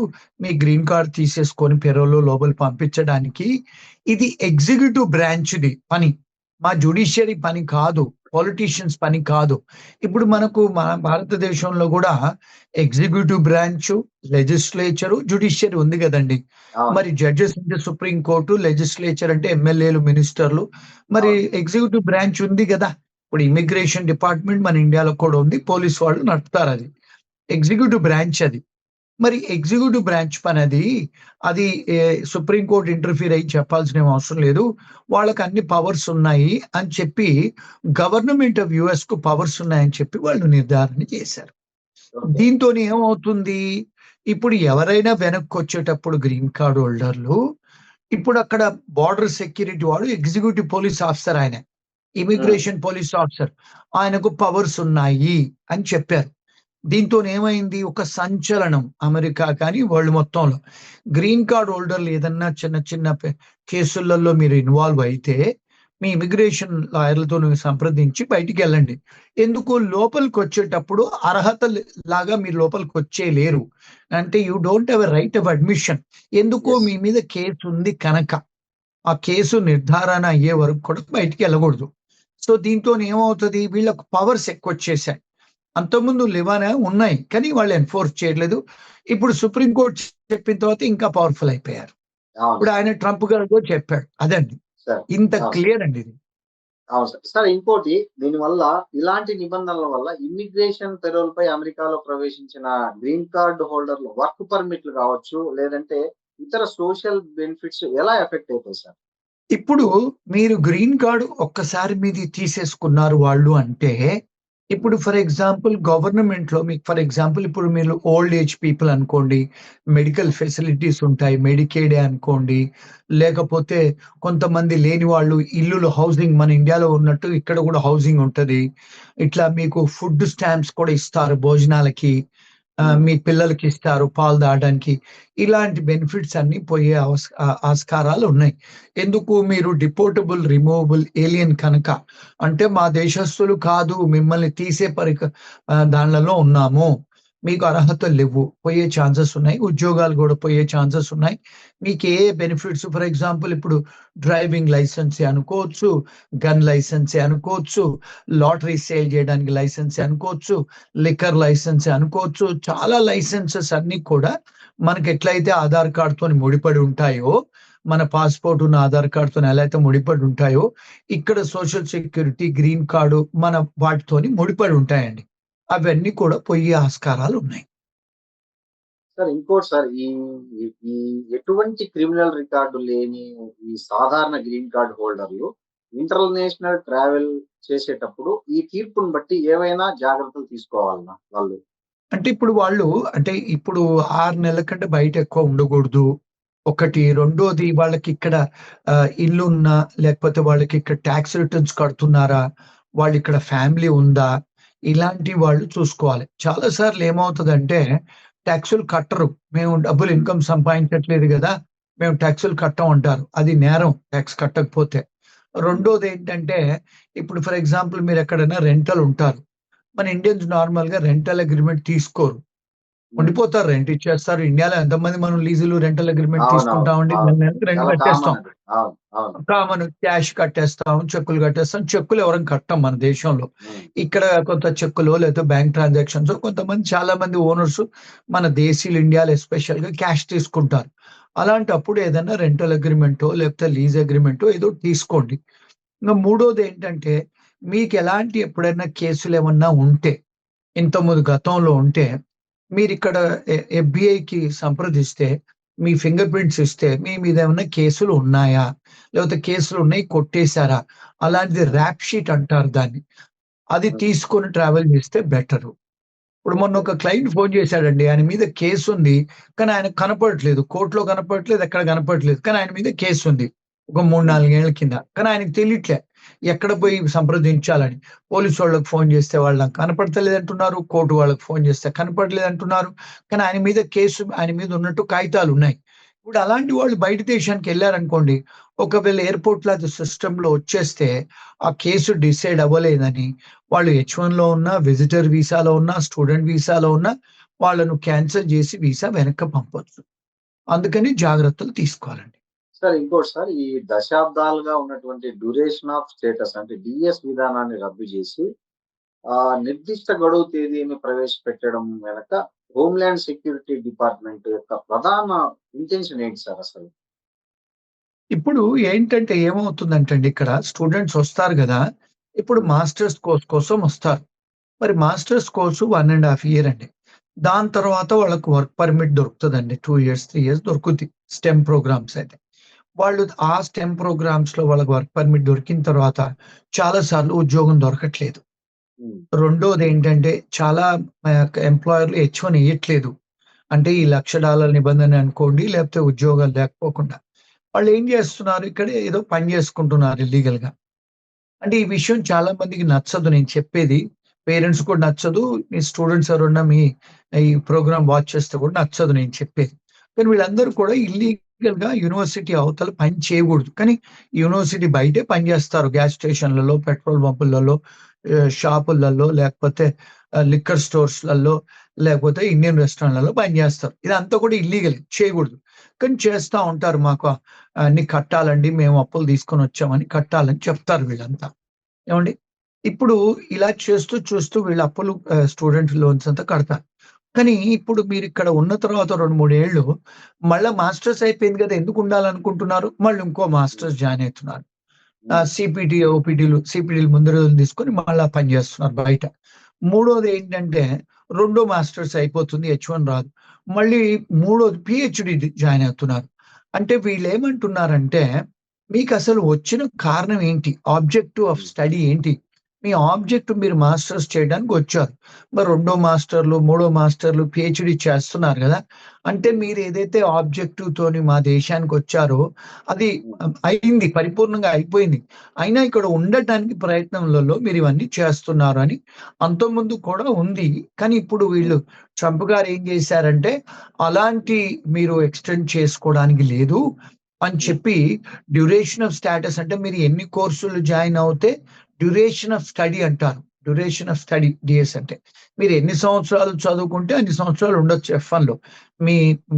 S3: మీ గ్రీన్ కార్డ్ తీసేసుకొని పెరోల్‌లో లోపలికి పంపించడానికి. ఇది ఎగ్జిక్యూటివ్ బ్రాంచ్‌ది పని. మా జ్యుడిషియరీ పని కాదు. పొలిటీషియన్స్ పని కాదు. ఇప్పుడు
S2: హ్మ్.
S3: మనకు మన భారతదేశంలో గూడా ఎగ్జిక్యూటివ్ బ్రాంచు, లెజిస్లేచరు, జ్యుడిషియరీ ఉంది గదండీ!
S2: అవును.
S3: మరి జడ్జెస్ అంటే సుప్రీం కోర్టు, లెజిస్లేచర్ అంటే ఎమ్మెల్యేలు, మినిస్టర్లు. మరి
S2: అవును.
S3: ఎగ్జిక్యూటివ్ బ్రాంచ్ ఉంది గదా! ఇప్పుడు ఇమ్మిగ్రేషన్ డిపార్ట్‌మెంట్ మన ఇండియాలో కూడా ఉంది. పోలీస్ వాళ్ళు నడుపుతారది. ఎగ్జిక్యూటివ్ బ్రాంచ్ అది. మరి ఎగ్జిక్యూటివ్ బ్రాంచ్ పనది. అది సుప్రీం కోర్ట్ ఇంటర్ఫియర్ అయ్యి చెప్పాల్సిన ఏం అవసరం లేదు. వాళ్ళకి అన్ని పవర్స్ ఉన్నాయి అని చెప్పి గవర్నమెంట్ ఆఫ్ యూఎస్‌కు పవర్స్ ఉన్నాయని చెప్పి వాళ్ళు నిర్ధారణ చేశారు.
S2: ఓకే.
S3: దీంతోని ఏమవుతుంది? ఇప్పుడు ఎవరైనా వెనక్కొచ్చేటప్పుడు గ్రీన్ కార్డ్ హోల్డర్‌లు ఇప్పుడక్కడ బోర్డర్ సెక్యూరిటీ వాడు ఎగ్జిక్యూటివ్ పోలీస్ ఆఫీసర్ ఆయన.
S2: హ్మ్.
S3: Immigration police officer. ఆయనకు పవర్స్ ఉన్నాయి అని చెప్పారు. దీంతోనేమైంది ఒక సంచలనం అమెరికా కానీ, వరల్డ్ మొత్తంలో. గ్రీన్ కార్డ్ హోల్డర్‌లు ఏదన్నా చిన్న చిన్న కేసులలో మీరు ఇన్వాల్వ్ అయితే, మీ ఇమిగ్రేషన్ లాయర్‌లతోని సంప్రదించి బయటికెళ్ళండి. ఎందుకు లోపలికొచ్చేటప్పుడు అర్హత లాగా మీరు లోపలికొచ్చేయలేరు. అంటే you don't have a right of admission. ఎందుకు
S2: యెస్.
S3: మీ మీద కేస్ ఉంది కనక. ఆ కేసు నిర్ధారణ అయ్యే వరకు కూడా బయటికెళ్ళకూడదు. సో, దీంతోని ఏమవుతది వీళ్ళకి పవర్స్ ఎక్కువొచ్చేసాయి. అంతకుముందు లెవెనే ఉన్నాయి. కానీ వాళ్ళు ఎన్ఫోర్స్ చేయట్లేదు. ఇప్పుడు సుప్రీం కోర్ట్ చెప్పిన తర్వాత ఇంకా పవర్‌ఫుల్ అయిపోయారు.
S2: అవును
S3: ఇప్పుడు
S2: సార్.
S3: ఆయన ట్రంప్ గారు కూడా చెప్పాడు. అదండి.
S2: సార్.
S3: ఇంత
S2: అవును సార్.
S3: క్లియర్ అండి ఇది.
S2: అవును సార్. సార్ ఇంకోటి దీనివల్ల ఇలాంటి నిబంధనల వల్ల ఇమ్మిగ్రేషన్ పెరోల్‌పై అమెరికాలో ప్రవేశించిన గ్రీన్ కార్డ్ హోల్డర్‌లు వర్క్ పర్మిట్‌లు కావచ్చు, లేదంటే ఇతర సోషల్ బెనిఫిట్స్ ఎలా ఎఫెక్ట్ అయితాయి సార్?
S3: ఇప్పుడు మీరు గ్రీన్ కార్డ్ ఒక్కసారి మీది తీసేసుకున్నారు వాళ్ళు అంటే, ఇప్పుడు
S2: హ్మ్.
S3: ఫర్ ఎగ్జాంపుల్ గవర్నమెంట్‌లో మీకు ఫర్ ఎగ్జాంపుల్ ఇప్పుడు మీరు ఓల్డ్ ఏజ్ పీపుల్ అనుకోండి. మెడికల్
S2: హ్మ్.
S3: ఫెసిలిటీస్ ఉంటాయి. మెడికేడే అనుకోండి. లేకపోతే కొంతమంది లేని వాళ్ళు ఇల్లులు హౌసింగ్ మన ఇండియాలో ఉన్నట్టు ఇక్కడ కూడా హౌసింగ్ ఉంటది. ఇట్లా మీకు ఫుడ్ స్టాంప్స్ కూడా ఇస్తారు భోజనాలకి.
S2: హ్మ్.
S3: మీ పిల్లలకిస్తారు పాలు తాగడానికి. ఇలాంటి బెనిఫిట్స్ అన్నీ పోయే ఆస్కారాలున్నాయి. ఎందుకు మీరు డిపోర్టబుల్, రిమూవబుల్ ఏలియన్ కనుక. అంటే మా దేశస్థులు కాదు మిమ్మల్ని తీసే దాన్లలో ఉన్నాము. మీకు అర్హతలు లెవ్వు. పోయే ఛాన్సెస్ ఉన్నాయి. ఉద్యోగాలు గూడా పోయే ఛాన్సెస్ ఉన్నాయి. మీకు ఏ బెనిఫిట్స్ ఫర్ ఎగ్జాంపుల్ ఇప్పుడు డ్రైవింగ్ లైసెన్సే అనుకోవచ్చు, గన్ లైసెన్సే అనుకోవచ్చు, లాటరీ సేల్ జేయడానికి లైసెన్సే అనుకోవచ్చు, లిక్కర్ లైసెన్సే అనుకోవచ్చు. చాలా లైసెన్సెస్ అన్నీ కూడా మనకెట్లయితే ఆధార్ కార్డ్‌తోని ముడిపడి ఉంటాయో మన పాస్‌పోర్ట్ ఉన్న ఆధార్ కార్డ్‌తోని ఎలా అయితే ముడిపడి ఉంటాయో, ఇక్కడ సోషల్ సెక్యూరిటీ, గ్రీన్ కార్డ్ మన వాటితోని ముడిపడి ఉంటాయండి. అవన్నీ కూడా పోయే ఆస్కారాలున్నాయి.
S2: సార్ ఇంకోటి సార్ ఈ ఈ ఈ ఎటువంటి క్రిమినల్ రికార్డ్ లేని ఈ సాధారణ గ్రీన్ కార్డ్ హోల్డర్‌లు ఇంటర్నేషనల్ ట్రావెల్ చేసేటప్పుడు ఈ తీర్పుని బట్టి ఏవైనా జాగ్రత్తలు తీసుకోవాలనా వాళ్ళు?
S3: అంటే ఇప్పుడు వాళ్ళు అంటే ఇప్పుడు 6 నెలల కంటే బయట ఎక్కువ ఉండకూడదు. ఒకటి. రెండోది వాళ్ళకి ఇక్కడ ఇల్లున్నా, లేకపోతే వాళ్ళకి ఇక్కడ టాక్స్ రిటర్న్స్ కడుతున్నారా? వాళ్ళిక్కడ ఫ్యామిలీ ఉందా? ఇలాంటి వాళ్ళు చూసుకోవాలి. చాలా సార్లు ఏమవుతదంటే టాక్సులు కట్టరు. మేము డబ్బులు
S2: హ్మ్.
S3: ఇన్‌కమ్ సంపాదించట్లేదు గదా! మేము టాక్సులు కట్టం అంటారు. అది నేరం టాక్స్ కట్టకపోతే.
S2: హ్మ్.
S3: రెండోదేంటంటే ఇప్పుడు ఫర్ ఎగ్జాంపుల్ మీరెక్కడైనా రెంటల్ ఉంటారు. మన ఇండియన్స్ నార్మల్‌గా రెంటల్ అగ్రీమెంట్ తీసుకోరు.
S2: హ్మ్.
S3: ఉండిపోతారు. రెంట్ ఇచ్చేస్తారు. ఇండియాలో ఎంతమంది మనం లీజులు, రెంటల్ అగ్రీమెంట్
S2: అవునవును.
S3: తీసుకుంటామండి.
S2: అవును.
S3: నెల నెలకి రెంట్
S2: చాలా
S3: కట్టేస్తాం.
S2: కామన్ అది. అవును. అవును.
S3: కామన్ క్యాష్ కట్టేస్తాం, చెక్కులు కట్టేస్తాం. చెక్కులు ఎవరం కట్టం మన దేశంలో.
S2: హ్మ్.
S3: ఇక్కడ కొంత చెక్కులో లేకపోతే బ్యాంక్ ట్రాన్సాక్షన్స్ కొంతమంది చాలా మంది ఓనర్స్ మన దేశీయులు ఇండియాలో ఎస్పెషల్‌గా క్యాష్ తీసుకుంటారు. అలాంటప్పుడు ఏదైనా రెంటల్ అగ్రీమెంటో లేకపోతే లీజ్ అగ్రీమెంటో ఏదో తీసుకోండి. ఇంక మూడోదేంటంటే మీకెలాంటి ఎప్పుడైనా కేసులేమన్నా ఉంటే ఇంతకుముందు గతంలో ఉంటే మీరిక్కడ ఎఫ్‌బీఐకి సంప్రదిస్తే మీ ఫింగర్ ప్రింట్స్ ఇస్తే మీ మీద ఏమన్నా కేసులు ఉన్నాయా? లేకపోతే కేసులున్నాయి కొట్టేసారా? అలాంటిది
S2: హ్మ్.
S3: ర్యాప్ షీట్ అంటారు దాన్ని. అది
S2: హ్మ్.
S3: తీసుకొని ట్రావెల్ చేస్తే బెటరు. ఇప్పుడు మొన్న
S2: ఓకే.
S3: ఒక క్లయింట్ ఫోను చేసాడండి. ఆయన మీద కేసుంది. కానీ ఆయనకు కనపడట్లేదు. కోర్ట్‌లో కనపడట్లేదు. ఎక్కడ కనపడట్లేదు. కానీ ఆయన మీద కేసుంది. ఒక 3,
S2: హ్మ్.
S3: 4 ఏళ్ల కింద. కానీ ఆయనకి తెలియట్లే. ఎక్కడ
S2: హ్మ్.
S3: పోయి సంప్రదించాలని. పోలీసోళ్ళకి ఫోను చేస్తే వాళ్ళు నాకు కనపడతలేదంటున్నారు. కోర్ట్ వాళ్ళకి ఫోను చేస్తే కనపడలేదంటున్నారు. కానీ ఆయన మీద కేసు ఆయన మీద ఉన్నట్టు కాగితాలున్నాయి. ఇప్పుడు అలాంటి వాళ్ళు బయట దేశానికెళ్లారనుకోండి. ఒకవేళ ఎయిర్‌పోర్ట్‌లో అది సిస్టమ్‌లో వచ్చేస్తే ఆ కేసు డిసైడ్ అవ్వలేదని వాళ్ళు హెచ్-1లో ఉన్నా, విజిటర్ వీసాలో ఉన్నా, స్టూడెంట్ వీసాలో ఉన్నా వాళ్ళను క్యాన్సెల్ జేసి వీసా వెనక్కి పంపొచ్చు. అందుకని జాగ్రత్తలు తీసుకోవాలండి.
S2: సార్ ఇంకోటి సార్ ఈ దశాబ్దాలుగా ఉన్నటువంటి డ్యూరేషన్ ఆఫ్ స్టేటస్ అంటే డీఎస్ విధానాన్ని రద్దు చేసి నిర్దిష్ట గడువు తేదీని ప్రవేశపెట్టడం వెనక హోమ్‌ల్యాండ్ సెక్యూరిటీ డిపార్ట్‌మెంట్ యొక్క ప్రధాన ఇంటెన్షన్ ఏంటి సార్ అసలు?
S3: ఇప్పుడు ఏంటంటే ఏమవుతుందంటండి ఇక్కడ స్టూడెంట్స్ వస్తారు గదా! ఇప్పుడు
S2: హ్మ్.
S3: మాస్టర్స్ కోర్స్ కోసం వస్తారు. మరి మాస్టర్స్ కోర్సు 1 ½ ఇయర్ అండి. దాని తర్వాత వాళ్ళకి వర్క్ పర్మిట్ దొరుకుతదండి. 2 ఇయర్స్, 3 ఇయర్స్ దొరుకుద్ది. స్టెమ్ ప్రోగ్రామ్స్ అయితే. వాళ్ళు ఆ స్టెమ్ ప్రోగ్రామ్స్‌లో వాళ్ళకి వర్క్ పర్మిట్ దొరికిన తర్వాత చాలా సార్లు ఉద్యోగం దొరకట్లేదు.
S2: హ్మ్.
S3: రెండోదేంటంటే చాలా ఎంప్లాయర్‌లు హెచ్-1 ఇయ్యట్లేదు. అంటే ఈ
S2: హ్మ్.
S3: $1,00,000 నిబంధన అనుకోండి, లేకపోతే ఉద్యోగాలు లేకపోకుండా. వాళ్ళేం జేస్తున్నారు, ఇక్కడే ఏదో పని జేసుకుంటున్నారు ఇల్లీగల్‌గా. అంటే ఈ విషయం చాలా మందికి నచ్చదు నేను చెప్పేది. పేరెంట్స్ కూడా నచ్చదు. మీ స్టూడెంట్స్ ఎవరన్నా మీ ఈ ప్రోగ్రామ్ వాచ్ చేస్తే కూడా నచ్చదు నేను చెప్పేది. కానీ వీళ్ళందరూ కూడా ఇల్లీగల్‌గా యూనివర్సిటీ అవతల పని చేయకూడదు. కానీ యూనివర్సిటీ బయటే పని జేస్తారు. గ్యాస్ స్టేషన్‌లలో, పెట్రోల్ బంపులలో, షాపులలో లేకపోతే లిక్కర్ స్టోర్స్‌లలో లేకపోతే ఇండియన్ రెస్టారెంట్‌లలో పని జేస్తారు. ఇదంతా కూడా ఇల్లీగలే చేయకూడదు. కానీ చేస్తా ఉంటారు. మాకు అన్ని కట్టాలండి. మేము అప్పులు తీసుకొనొచ్చామని కట్టాలని చెప్తారు వీళ్ళంతా. ఏవండీ? ఇప్పుడు ఇలా చేస్తూ, చూస్తూ వీళ్ళ అప్పులు స్టూడెంట్ లోన్స్ అంతా కడతారు. కానీ ఇప్పుడు మీరిక్కడ ఉన్న తర్వాత 2, 3 ఏళ్ళు మళ్ళా మాస్టర్స్ అయిపోయింది గదా! ఎందుకుండాలనుకుంటున్నారు? మళ్ళీ ఇంకో
S2: హ్మ్.
S3: మాస్టర్స్ జాయిన్ అయితున్నారు.
S2: హ్మ్.
S3: సీపీటీ, సీపీటీలు ముందు రోజులు తీసుకొని మళ్ళా పని జేస్తున్నారు బయట. మూడోదేంటంటే రెండో మాస్టర్స్ అయిపోతుంది. హెచ్-1 రాదు. మళ్ళీ మూడోది పీహెచ్‌డీ జాయిన్ అవుతున్నారు. అంటే వీళ్ళేమంటున్నారంటే, మీకసలు వచ్చిన కారణం ఏంటి? ఆబ్జెక్టివ్ ఆఫ్
S2: హ్మ్.
S3: స్టడీ ఏంటి? మీ ఆబ్జెక్ట్ మీరు మాస్టర్స్ చేయడానికొచ్చారు. మరి రెండో మాస్టర్‌లు, మూడో మాస్టర్‌లు, పీహెచ్‌డీ చేస్తున్నారు గదా! అంటే
S2: హ్మ్.
S3: మీరేదైతే ఆబ్జెక్టివ్‌తోని మా దేశానికొచ్చారో అది
S2: హ్మ్.
S3: అయింది. పరిపూర్ణంగా అయిపోయింది. అయినా ఇక్కడ ఉండటానికి ప్రయత్నంలలో మీరివన్నీ చేస్తున్నారు అని అంతకుముందు కూడా ఉంది. కానీ ఇప్పుడు
S2: హ్మ్.
S3: వీళ్ళు ట్రంప్ గారు ఏం చేశారంటే, అలాంటి మీరు ఎక్స్‌టెండ్ చేసుకోవడానికి లేదు అని
S2: హ్మ్.
S3: చెప్పి డ్యూరేషన్ ఆఫ్ స్టేటస్ అంటే మీరు ఎన్ని కోర్సులు జాయిన్ అవుతే డ్యూరేషన్ ఆఫ్ స్టడీ అంటారు. డ్యూరేషన్ ఆఫ్ స్టడీ డీఎస్ అంటే. మీరు ఎన్ని సంవత్సరాలు చదువుకుంటే అన్ని సంవత్సరాలు ఉండొచ్చు ఎఫ్-1లో. మీ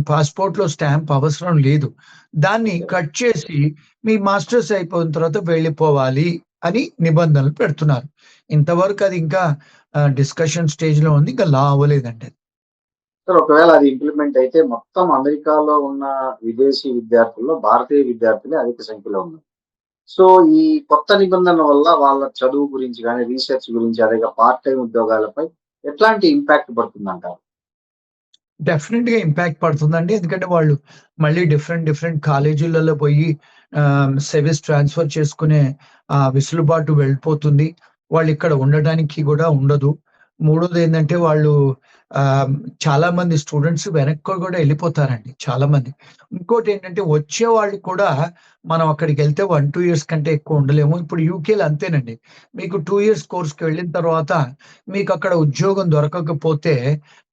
S3: పాస్‌పోర్ట్‌లో స్టాంప్ అవసరం లేదు. దాన్ని
S2: ఓకే.
S3: కట్ చేసి మీ మాస్టర్స్ అయిపోయిన తర్వాత వెళ్ళిపోవాలి అని నిబంధనలు పెడుతున్నారు. ఇంతవరకు అది ఇంకా డిస్కషన్ స్టేజ్‌లో ఉంది. ఇంకా లా అవ్వలేదండి అది.
S2: సార్ ఒకవేళ అది ఇంప్లిమెంట్ అయితే మొత్తం అమెరికాలో ఉన్న విదేశీ విద్యార్థుల్లో భారతీయ విద్యార్థులే అధిక సంఖ్యలో ఉన్నారు. సో, ఈ కొత్త నిబంధనల వల్ల వాళ్ళ చదువు గురించి గాని, రీసెర్చ్ గురించి అదేగా పార్ట్ టైమ్ ఉద్యోగాలపై ఎట్లాంటి ఇంపాక్ట్ పడుతుందంటారు?
S3: డెఫినిట్‌గా ఇంపాక్ట్ పడుతుందండి. ఎందుకంటే వాళ్ళు మళ్ళీ డిఫరెంట్ కాలేజీలలో పోయి సెవిస్ ట్రాన్స్‌ఫర్ చేసుకునే వెసులుబాటు వెళ్ళిపోతుంది. వాళ్ళిక్కడ ఉండడానికి గూడా ఉండదు. మూడోదేందంటే వాళ్ళు చాలా మంది స్టూడెంట్స్ వెనక్కి కూడా వెళ్ళిపోతారండి చాలా మంది. ఇంకోటి ఏంటంటే వచ్చే వాళ్ళు కూడా మనం అక్కడికి వెళ్తే 1-2 ఇయర్స్ కంటే ఎక్కువ ఉండలేము. ఇప్పుడు యూకేలో అంతేనండి. మీకు 2 ఇయర్స్ కోర్స్‌కి వెళ్ళిన తర్వాత మీకు అక్కడ ఉద్యోగం దొరకకపోతే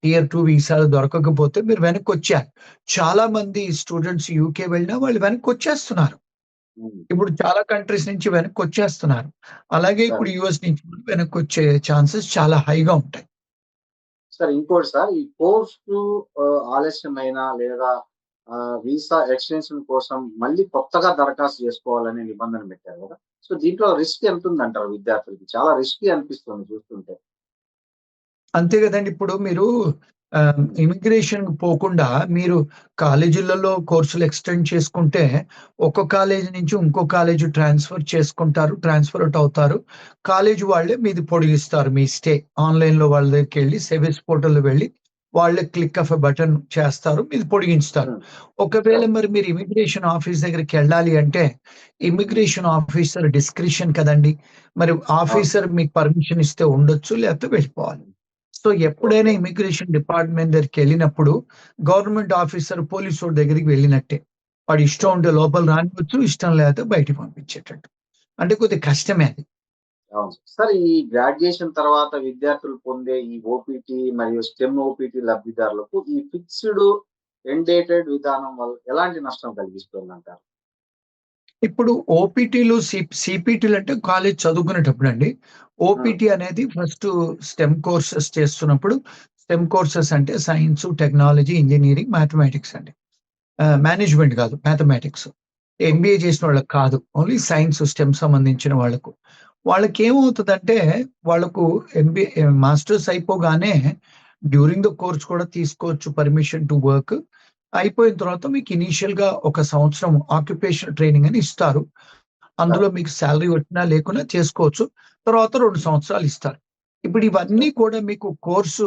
S3: టియర్ 2 వీసాలు దొరకకపోతే మీరు వెనక్కొచ్చారు. చాలా మంది స్టూడెంట్స్ యూకే వెళ్ళినా వాళ్ళు వెనక్కొచ్చేస్తున్నారు.
S2: ఉమ్.
S3: ఇప్పుడు చాలా కంట్రీస్ నుంచి వెనక్కొచ్చేస్తున్నారు. అలాగే
S2: సార్
S3: ఇప్పుడు యూఎస్ నుంచి కూడా వెనక్కొచ్చే ఛాన్సెస్ చాలా హైగా ఉంటాయి.
S2: సార్ ఇంకోటి సార్, ఈ కోర్సు ఆలస్యమైన లేదా వీసా ఎక్స్టెన్షన్ కోసం మళ్ళీ కొత్తగా దరఖాస్తు చేసుకోవాలనే నిబంధన పెట్టారు కదా! సో దీంట్లో రిస్క్ ఎంత ఉందంటారు విద్యార్థులకి? చాలా రిస్కీ అనిపిస్తుంది చూస్తుంటే.
S3: అంతే గదండీ! ఇప్పుడు మీరు
S2: హ్మ్.
S3: ఇమిగ్రేషన్‌కి పోకుండా మీరు కాలేజీలలో కోర్సులు ఎక్స్‌టెండ్ చేసుకుంటే, ఒక కాలేజీ నుంచి ఇంకో కాలేజీ ట్రాన్స్‌ఫర్ చేసుకుంటారు. ట్రాన్స్‌ఫర్ ఔట్ అవుతారు. కాలేజీ వాళ్ళే మీది పొడిగిస్తారు మీ స్టే. ఆన్‌లైన్‌లో వాళ్ళ దగ్గరికెళ్ళి సెవిస్ పోర్టల్‌లో వెళ్ళి వాళ్ళే క్లిక్ ఆఫ్ ఎ బటన్ చేస్తారు. మీది పొడిగించుతారు.
S2: హ్మ్.
S3: ఒకవేళ
S2: సార్.
S3: మరి మీరు ఇమిగ్రేషన్ ఆఫీస్ దగ్గరికెళ్ళాలి అంటే,
S2: హ్మ్.
S3: ఇమిగ్రేషన్ ఆఫీసర్ డిస్క్రిషన్ కదండీ! మరి
S2: అవును
S3: ఆఫీసర్
S2: సార్.
S3: మీకు పర్మిషన్ ఇస్తే ఉండొచ్చు. లేకపోతే వెళ్ళిపోవాలి.
S2: హ్మ్.
S3: సో, ఎప్పుడైనా
S2: ఓకే.
S3: ఇమిగ్రేషన్ డిపార్ట్‌మెంట్ దగ్గరికెళ్ళినప్పుడు, గవర్నమెంట్ ఆఫీసర్ పోలీసోడి దగ్గరికి వెళ్ళినట్టే. వాడి ఇష్టం ఉంటే
S2: ఓకే.
S3: లోపల రానివ్వచ్చు, ఇష్టం లేకపోతే బయటికి పంపించేటట్టు. అంటే కొద్దిగా కష్టమే అది.
S2: అవును సార్. సార్ ఈ గ్రాడ్యుయేషన్ తర్వాత విద్యార్థులు పొందే ఈ ఓపీటీ మరియు స్టెమ్ ఓపీటీ లబ్ధిదారులకు ఈ ఫిక్స్డ్ ఎండ్ డేటెడ్ విధానం వల్ల ఎలాంటి నష్టం కలిగిస్తుందంటారు?
S3: ఇప్పుడు ఓపీటీలు, సీపీటీలు అంటే కాలేజ్ చదువుకునేటప్పుడండి.
S2: హ్మ్.
S3: ఓపీటీ అనేది ఫస్టు స్టెమ్ కోర్సెస్ చేస్తున్నప్పుడు, స్టెమ్ కోర్సెస్ అంటే సైన్సు, టెక్నాలజీ, ఇంజినీరింగ్, మ్యాథమెటిక్స్ అండి. మేనేజ్‌మెంట్ కాదు. మ్యాథమెటిక్స్.
S2: ఓకే.
S3: ఎంబీఏ చేసిన వాళ్ళకి కాదు. ఓన్లీ సైన్స్, స్టెమ్ సంబంధించిన వాళ్ళకు. వాళ్ళకేమవుతదంటే, వాళ్ళకు మాస్టర్స్ అయిపోగానే డ్యూరింగ్ ద కోర్స్ కూడా తీసుకోవచ్చు పర్మిషన్ టు వర్క్. అయిపోయిన తర్వాత మీకు ఇనీషియల్‌గా ఒక సంవత్సరం ఆక్యుపేషనల్ ట్రైనింగ్ అని ఇస్తారు.
S2: సార్.
S3: అందులో మీకు సాలరీ వచ్చినా లేకున్నా చేసుకోవచ్చు. తర్వాత 2
S2: హ్మ్.
S3: సంవత్సరాలు ఇస్తారు. ఇప్పుడు ఇవన్నీ
S2: సార్.
S3: కూడా మీకు కోర్సు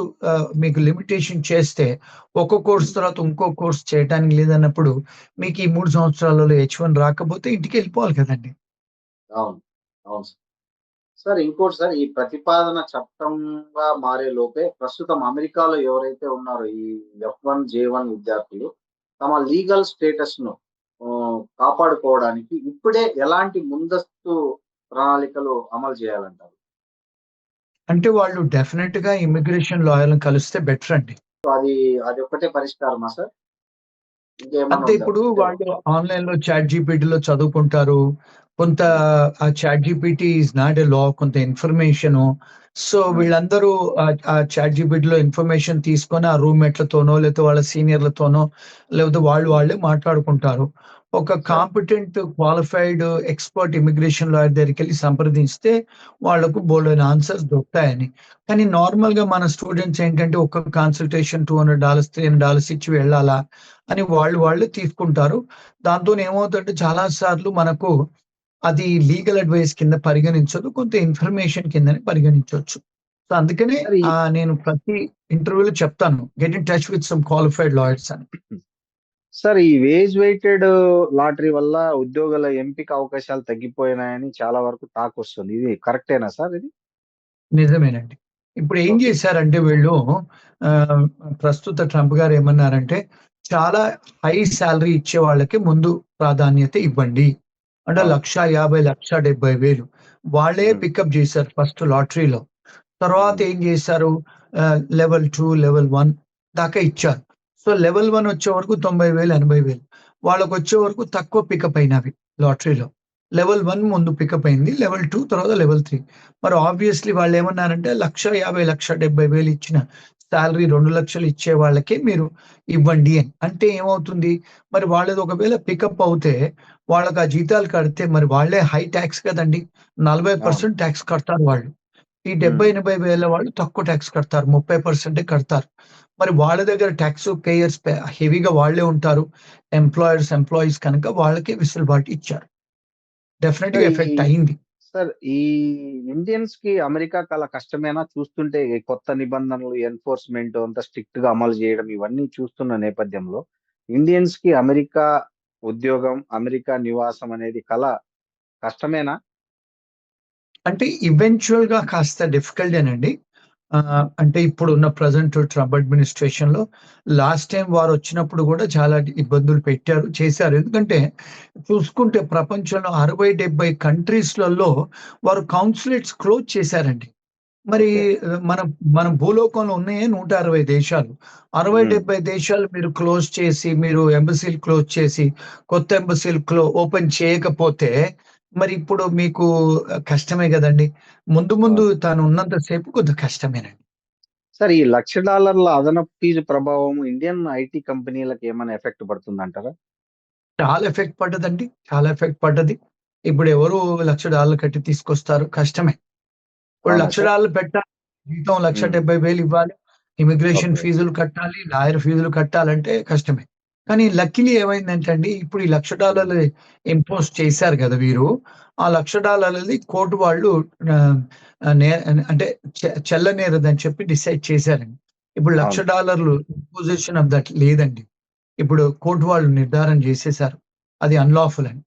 S3: మీకు లిమిటేషన్ చేస్తే, ఒక కోర్స్
S2: హ్మ్.
S3: తర్వాత ఇంకో కోర్స్ చేయటానికి లేదన్నప్పుడు, మీకు ఈ 3 సంవత్సరాలలో H1 రాకపోతే ఇంటికెళ్ళిపోవాలి కదండీ!
S2: అవును. అవును సార్. సార్ ఇంకోటి సార్, ఈ ప్రతిపాదన చట్టంగా మారే లోపే ప్రస్తుతం అమెరికాలో ఎవరైతే ఉన్నారో ఈ F1, J1 విద్యార్థులు తమ లీగల్ స్టేటస్‌ను కాపాడుకోవడానికి ఇప్పుడే ఎలాంటి ముందస్తు ప్రణాళికలు అమలు చేయాలంటారు?
S3: అంటే వాళ్ళు డెఫినిట్‌గా ఇమ్మిగ్రేషన్ లాయర్‌లని కలిస్తే బెటర్ అండి.
S2: సో అది ఒక్కటే పరిష్కారమా సార్? ఇంకేమన్నా
S3: అంతే
S2: ఉందా?
S3: ఇప్పుడు
S2: అంటే
S3: వాళ్ళు ఆన్‌లైన్‌లో చాట్‌జీపీటీలో చదువుకుంటారు. కొంత
S2: హ్మ్.
S3: ఆ చాట్‌జీపీటీ ఈస్ నాట్ ఎ లా కొంత ఇన్ఫర్మేషను. సో,
S2: హ్మ్.
S3: వీళ్ళందరూ ఆ చాట్‌జీపీటీలో ఇన్ఫర్మేషన్ తీసుకొని ఆ రూమ్‌మేట్‌లతోనో, లేతే వాళ్ళ సీనియర్‌లతోనో, లేకపోతే వాళ్ళు
S2: హ్మ్.
S3: వాళ్ళే మాట్లాడుకుంటారు. ఒక
S2: sir.
S3: Competent, qualified expert immigration lawyer దగ్గరికెళ్లి సంప్రదిస్తే వాళ్ళకు
S2: సార్.
S3: బోలెడన్ని ఆన్సర్స్ దొరుకుతాయని. కానీ నార్మల్‌గా మన స్టూడెంట్స్ ఏంటంటే ఒక్క కన్సల్టేషన్ $200, $300 ఇచ్చి వెళ్ళాలా? అని వాళ్ళు వాళ్ళే తీసుకుంటారు. దాంతోని ఏమవుతుందంటే చాలా సార్లు మనకు అది లీగల్ అడ్వైస్ కింద పరిగణించదు. కొంత ఇన్ఫర్మేషన్ కిందనే పరిగణించొచ్చు. సో, అందుకనే
S2: సార్ ఈ
S3: నేను ప్రతి ఇంటర్వ్యూలో చెప్తాను. Get in touch with some qualified lawyers అని.
S2: సార్ ఈ వేజ్ వెయిటెడ్ లాటరీ వల్ల ఉద్యోగాల ఎంపిక అవకాశాలు తగ్గిపోయినాయని చాలా వరకు టాక్ వస్తుంది. ఇది కరెక్టేనా సార్ ఇది?
S3: నిజమేనండి. ఇప్పుడు ఏం
S2: ఓకే.
S3: చేశారంటే వీళ్ళు ఆహ్, ప్రస్తుత ట్రంప్ గారు ఏమన్నారంటే, చాలా హై సాలరీ ఇచ్చే వాళ్ళకి ముందు ప్రాధాన్యత ఇవ్వండి. అంటే
S2: అవును.
S3: 1,50,000, 1,70,000 వాళ్ళే
S2: హ్మ్.
S3: పికప్ చేశారు ఫస్ట్ లాటరీలో. తర్వాత
S2: హ్మ్.
S3: ఏం చేశారు లెవెల్ 2, లెవెల్ 1 దాకా ఇచ్చారు. సో, లెవెల్ 1 వచ్చే వరకు 90,000, 80,000 వాళ్ళకొచ్చే వరకు తక్కువ పికప్ అయినవి లాటరీలో. లెవెల్ 1 ముందు పికప్ అయింది. లెవెల్ 2 తర్వాత లెవెల్ 3. మరి ఆబ్వియస్‌లీ వాళ్ళేమన్నారంటే 1,50,000, 1,70,000 ఇచ్చిన సాలరీ 2,00,000 ఇచ్చే వాళ్ళకే మీరు ఇవ్వండి అని. అంటే ఏమవుతుంది? మరి వాళ్ళది ఒకవేళ పికప్ అవుతే వాళ్ళకి ఆ జీతాలు కడితే మరి వాళ్ళే హై టాక్స్ కదండీ!
S2: అవును.
S3: 40% టాక్స్ కడతారు వాళ్ళు. ఈ
S2: హ్మ్.
S3: 70, 80 వేల వాళ్ళు తక్కువ టాక్స్ కడతారు. 30% కడతారు. మరి వాళ్ళ దగ్గర టాక్స్ పేయర్స్ హెవీగా వాళ్ళే ఉంటారు. ఎంప్లాయీస్ కనుక వాళ్ళకే వెసులుబాటు ఇచ్చారు. డెఫినిట్‌గా
S2: సార్
S3: ఎఫెక్ట్ అయింది.
S2: సార్ ఈ ఇండియన్స్‌కి అమెరికా చాలా కష్టమేనా? చూస్తుంటే ఈ కొత్త నిబంధనలు, ఎన్ఫోర్స్‌మెంట్ అంతా స్ట్రిక్ట్‌గా అమలు చేయడం ఇవన్నీ చూస్తున్న నేపథ్యంలో ఇండియన్స్‌కి అమెరికా ఉద్యోగం, అమెరికా నివాసం అనేది కష్టమేనా?
S3: అంటే ఈవెంచువల్‌గా కాస్త డిఫికల్టేనండి. అంటే ఇప్పుడున్న ప్రెజెంట్ ట్రంప్ అడ్మినిస్ట్రేషన్ లో లాస్ట్ టైం వారు వచ్చినప్పుడు కూడా చాలా ఇబ్బందులు పెట్టారు, చేశారు. ఎందుకంటే చూసుకుంటే ప్రపంచంలో 60-70 కంట్రీస్లలో వారు కౌన్సులేట్స్ క్లోజ్ చేశారండి. మరి
S2: ఓకే.
S3: మన మన భూలోకంలో ఉన్నాయే 160 దేశాలు. 60,
S2: హ్మ్.
S3: 70 దేశాలు మీరు క్లోజ్ చేసి, మీరు ఎంబసీలు క్లోజ్ చేసి, కొత్త ఎంబసీలు ఓపెన్ చేయకపోతే, మరి ఇప్పుడు మీకు కష్టమే గదండీ! ముందు ముందు
S2: అవును.
S3: తను ఉన్నంత సేపు కొద్దిగా కష్టమేనండి.
S2: సార్ ఈ $1,00,000 అదనపు ఫీజు ప్రభావం ఇండియన్ ఐటీ కంపెనీలకి ఏమైనా ఎఫెక్ట్ పడుతుందంటారా?
S3: చాలా ఎఫెక్ట్ పడ్డదండి. చాలా ఎఫెక్ట్ పడ్డది. ఇప్పుడు ఎవరు $1,00,000 కట్టి తీసుకొస్తారు? కష్టమే. ఇప్పుడు
S2: అవునా సార్?
S3: $1,00,000 పెట్టాలి. జీతం
S2: హ్మ్.
S3: 1,70,000 ఇవ్వాలి. Immigration
S2: okay.
S3: ఫీజులు కట్టాలి. లాయర్ ఫీజులు కట్టాలంటే కష్టమే. కానీ లక్కీలీ ఏమైందంటే అండి, ఇప్పుడు ఈ
S2: హ్మ్.
S3: $1,00,000 ఇంపోజ్ చేశారు గదా వీరు. ఆ $1,00,000 కోర్ట్ వాళ్ళు ఆహ్, ఆహ్, నే అంటే చెల్లనేరదని చెప్పి డిసైడ్ చేశారండి. ఇప్పుడు
S2: అవును.
S3: $1,00,000 ఇంపోజిషన్ ఆఫ్ దట్ లేదండి. ఇప్పుడు కోర్ట్ వాళ్ళు నిర్ధారణ చేసేశారు. అది అన్‌లాఫుల్ అని.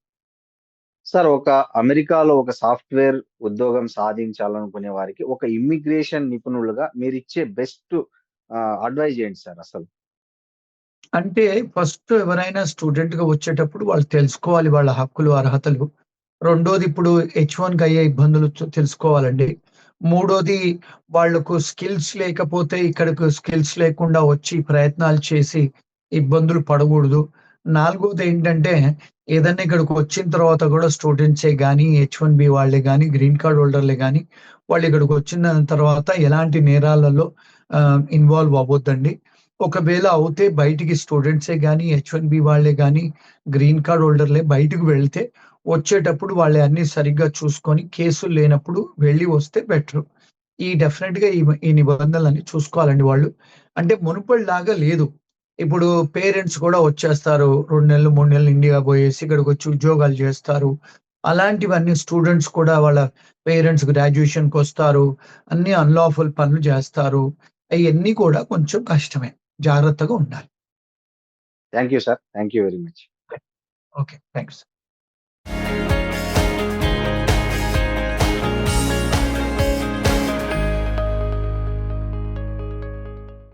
S2: సార్ అమెరికాలో ఒక సాఫ్ట్‌వేర్ ఉద్యోగం సాధించాలనుకునే వారికి ఒక ఇమ్మిగ్రేషన్ నిపుణులుగా మీరిచ్చే బెస్ట్ అడ్వైస్ ఏంటి సార్ అసలు?
S3: అంటే ఫస్ట్ ఎవరైనా స్టూడెంట్‌గా వచ్చేటప్పుడు వాళ్ళు తెలుసుకోవాలి వాళ్ళ హక్కులు, అర్హతలు. రెండోది ఇప్పుడు హెచ్-1కి అయ్యే ఇబ్బందులు తెలుసుకోవాలండి. మూడోది వాళ్ళకు స్కిల్స్ లేకపోతే ఇక్కడకు స్కిల్స్ లేకుండా వచ్చి ప్రయత్నాలు చేసి ఇబ్బందులు పడగూడదు. నాలుగోదేంటంటే ఏదన్నా ఇక్కడికి వచ్చిన తర్వాత గూడా స్టూడెంట్సే గానీ, హెచ్-1బీ వాళ్ళే గానీ, గ్రీన్ కార్డ్ హోల్డర్‌లే గానీ, వాళ్ళు ఇక్కడికి వచ్చిన తర్వాత ఎలాంటి నేరాలలో ఇన్వాల్వ్ అవ్వొద్దండి. ఒకవేళ అవుతే బయటికి స్టూడెంట్సే గానీ, హెచ్-1బీ వాళ్ళే గానీ, గ్రీన్ కార్డ్ హోల్డర్‌లే బయటకు వెళ్తే వచ్చేటప్పుడు వాళ్ళయన్నీ సరిగ్గా చూసుకొని, కేసులు లేనప్పుడు వెళ్ళి వస్తే బెటరు. డెఫినిట్‌గా ఈ నిబంధనలన్నీ చూసుకోవాలండి వాళ్ళు. అంటే మునుపటిలాగా లేదు. ఇప్పుడు పేరెంట్స్ కూడా వచ్చేస్తారు. 2 నెలలు, 3 నెలలు ఇండియా బోయేసి ఇక్కడికొచ్చి ఉద్యోగాలు జేస్తారు. అలాంటివన్నీ స్టూడెంట్స్ కూడా వాళ్ళ పేరెంట్స్ గ్రాడ్యుయేషన్‌కొస్తారు. అన్నీ అన్‌లాఫుల్ పనులు జేస్తారు. అయన్నీ కూడా కొంచెం కష్టమే. జాగ్రత్తగా ఉండాలి.
S2: Thank you sir. Thank you very much.
S3: Okay. Thanks.